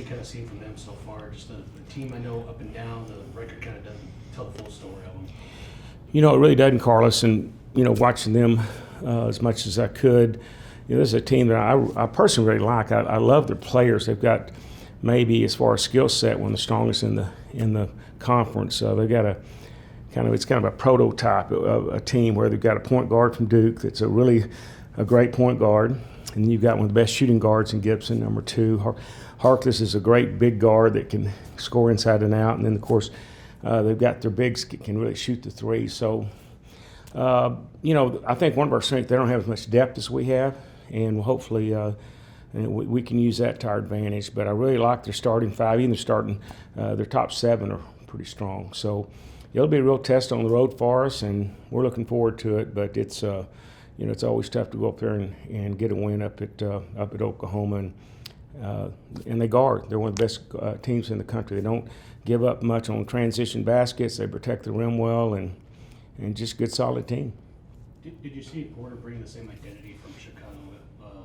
kind of seen from them so far? Just the team, I know up and down, the record kind of doesn't tell the full story of them. You know, it really doesn't, Carlos, and, you know, watching them as much as I could, you know, this is a team that I personally really like. I love their players. They've got maybe, as far as skill set, one of the strongest in the conference. They've got it's kind of a prototype of a team where they've got a point guard from Duke that's a great point guard, and you've got one of the best shooting guards in Gibson, number 2. Harkless is a great big guard that can score inside and out, and then of course they've got their bigs can really shoot the three. So you know, I think one of our strengths, they don't have as much depth as we have, and hopefully we can use that to our advantage. But I really like their starting 5, even their top 7 are pretty strong. So it'll be a real test on the road for us, and we're looking forward to it. But it's you know, it's always tough to go up there and get a win up at Oklahoma, and they guard. They're one of the best teams in the country. They don't give up much on transition baskets. They protect the rim well, and just a good solid team. Did you see Porter bring the same identity from Chicago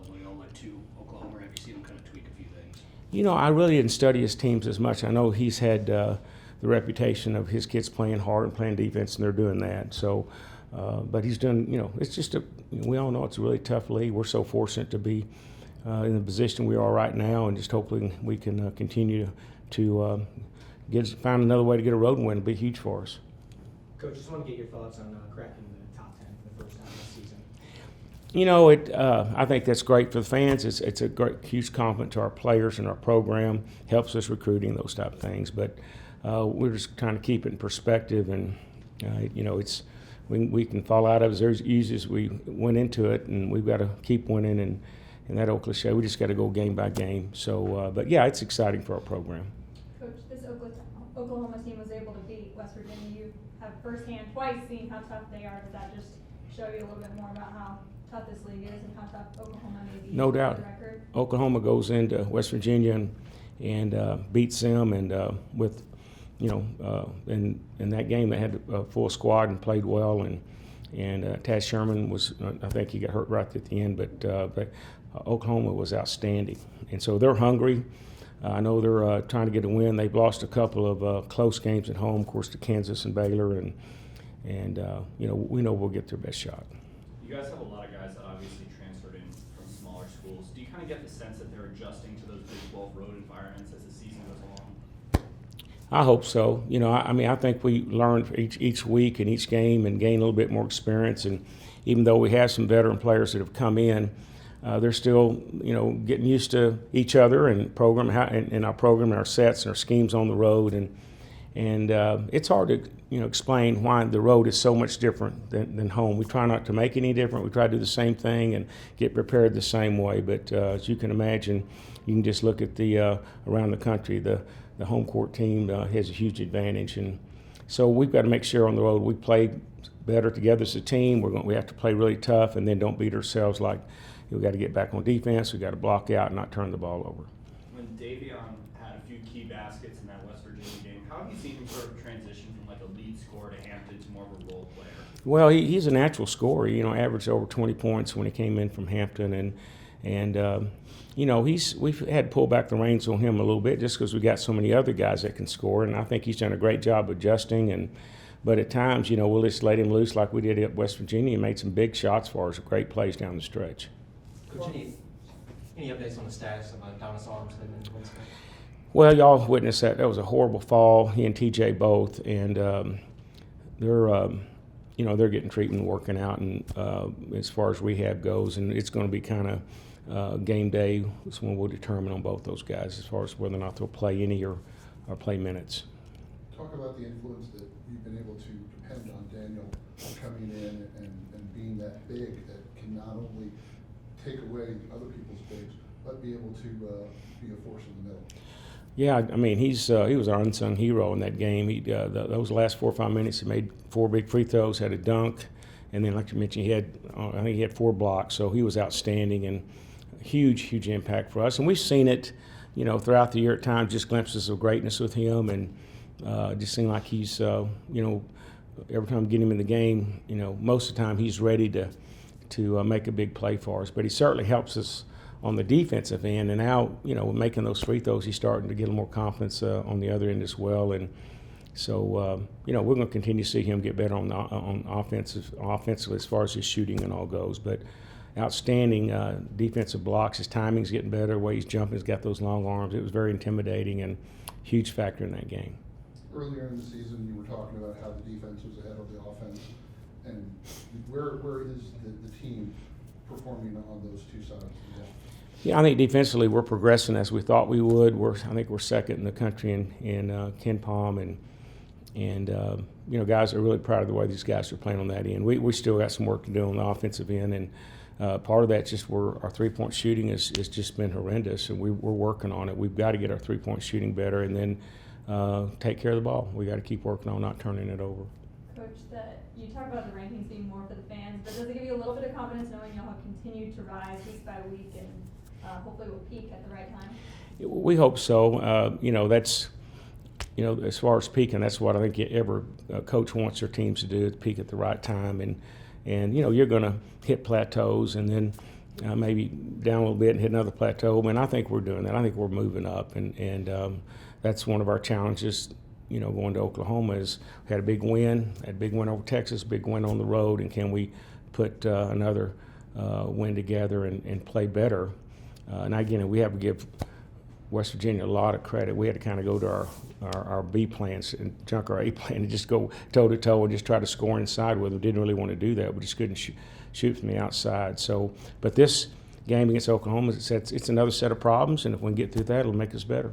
when y'all went to Oklahoma, or have you seen him kind of tweak a few things? You know, I really didn't study his teams as much. I know he's had the reputation of his kids playing hard and playing defense, and they're doing that. So, but he's done, you know, it's just we all know it's a really tough league. We're so fortunate to be in the position we are right now, and just hopefully we can continue to find another way to get a road win. It'll be huge for us. Coach, just want to get your thoughts on cracking the top 10 for the first time this season. You know, I think that's great for the fans. It's a great, huge compliment to our players and our program. Helps us recruiting, those type of things. But we're just trying to keep it in perspective, and you know, we can fall out of it as easy as we went into it, and we've got to keep winning. And that old cliche, we just got to go game by game. So, but yeah, it's exciting for our program. Coach, this Oklahoma team was able to beat West Virginia. You have firsthand twice seen how tough they are. Does that just show you a little bit more about how tough this league is and how tough Oklahoma may be? No doubt. Oklahoma goes into West Virginia and beats them, and with, you know, in that game they had a full squad and played well, and Taz Sherman was, I think he got hurt right at the end, but Oklahoma was outstanding, and so they're hungry. I know they're trying to get a win. They've lost a couple of close games at home, of course, to Kansas and Baylor, and you know, we know we'll get their best shot. You guys have a lot of guys that obviously transferred in from smaller schools. Do you kind of get the sense that they're adjusting to those Big 12 road environments as the season goes along? I hope so. You know, I mean, I think we learn each week and each game and gain a little bit more experience. And even though we have some veteran players that have come in, they're still, you know, getting used to each other and our program and our sets and our schemes on the road. And it's hard to, you know, explain why the road is so much different than home. We try not to make any different. We try to do the same thing and get prepared the same way. But as you can imagine, you can just look at the around the country. The home court team has a huge advantage, and so we've got to make sure on the road we play better together as a team. We have to play really tough, and then don't beat ourselves. Like, we've got to get back on defense. We've got to block out and not turn the ball over. When Davion had a few key baskets in that West Virginia game, how have you seen him sort of transition from like a lead scorer to Hampton to more of a role player? Well, he's a natural scorer. You know, averaged over 20 points when he came in from Hampton, and you know, we've had to pull back the reins on him a little bit just because we got so many other guys that can score, and I think he's done a great job adjusting. But at times, you know, we'll just let him loose like we did at West Virginia and made some big shots for us, great plays down the stretch. Coach, any updates on the status of Adonis Armstead and Winston? Well, y'all witnessed that. That was a horrible fall. He and TJ both, and they're you know, they're getting treatment, working out, and as far as rehab goes, and it's going to be kind of game day is when we'll determine on both those guys as far as whether or not they'll play any or play minutes. Talk about the influence that you've been able to depend on Daniel coming in and being that big that can not only take away other people's bigs, but be able to be a force in the middle. Yeah, I mean, he was our unsung hero in that game. Those last 4 or 5 minutes, he made 4 big free throws, had a dunk, and then, like you mentioned, I think he had 4 blocks. So he was outstanding and huge impact for us. And we've seen it, you know, throughout the year at times, just glimpses of greatness with him, and just seemed like he's, you know, every time we get him in the game, you know, most of the time he's ready to make a big play for us. But he certainly helps us on the defensive end. And now, making those free throws, he's starting to get a little more confidence on the other end as well. And so, we're going to continue to see him get better on offensive as far as his shooting and all goes. But outstanding defensive blocks. His timing's getting better. The way he's jumping, he's got those long arms. It was very intimidating and huge factor in that game. Earlier in the season, you were talking about how the defense was ahead of the offense, and where is the team performing on those two sides? Yeah, I think defensively we're progressing as we thought we would. I think we're second in the country in Ken Palm, and guys are really proud of the way these guys are playing on that end. We still got some work to do on the offensive end, and part of that's just where our three-point shooting has just been horrendous, and we're working on it. We've got to get our three-point shooting better, and then take care of the ball. We got to keep working on not turning it over. Coach, you talk about the rankings being more for the fans, but does it give you a little bit of confidence knowing you'll have continued to rise week by week and hopefully will peak at the right time? We hope so. That's as far as peaking, that's what I think every coach wants their teams to do, is peak at the right time. And you're going to hit plateaus and then maybe down a little bit and hit another plateau. I think we're doing that. I think we're moving up, and that's one of our challenges. Going to Oklahoma is we had a big win over Texas, big win on the road, and can we put another win together and play better? And again, we have to give West Virginia a lot of credit. We had to kind of go to our B plans and junk our A plan and just go toe to toe and just try to score inside with them. Didn't really want to do that. We just couldn't shoot from the outside. So, but this game against Oklahoma, it's another set of problems, and if we can get through that, it'll make us better.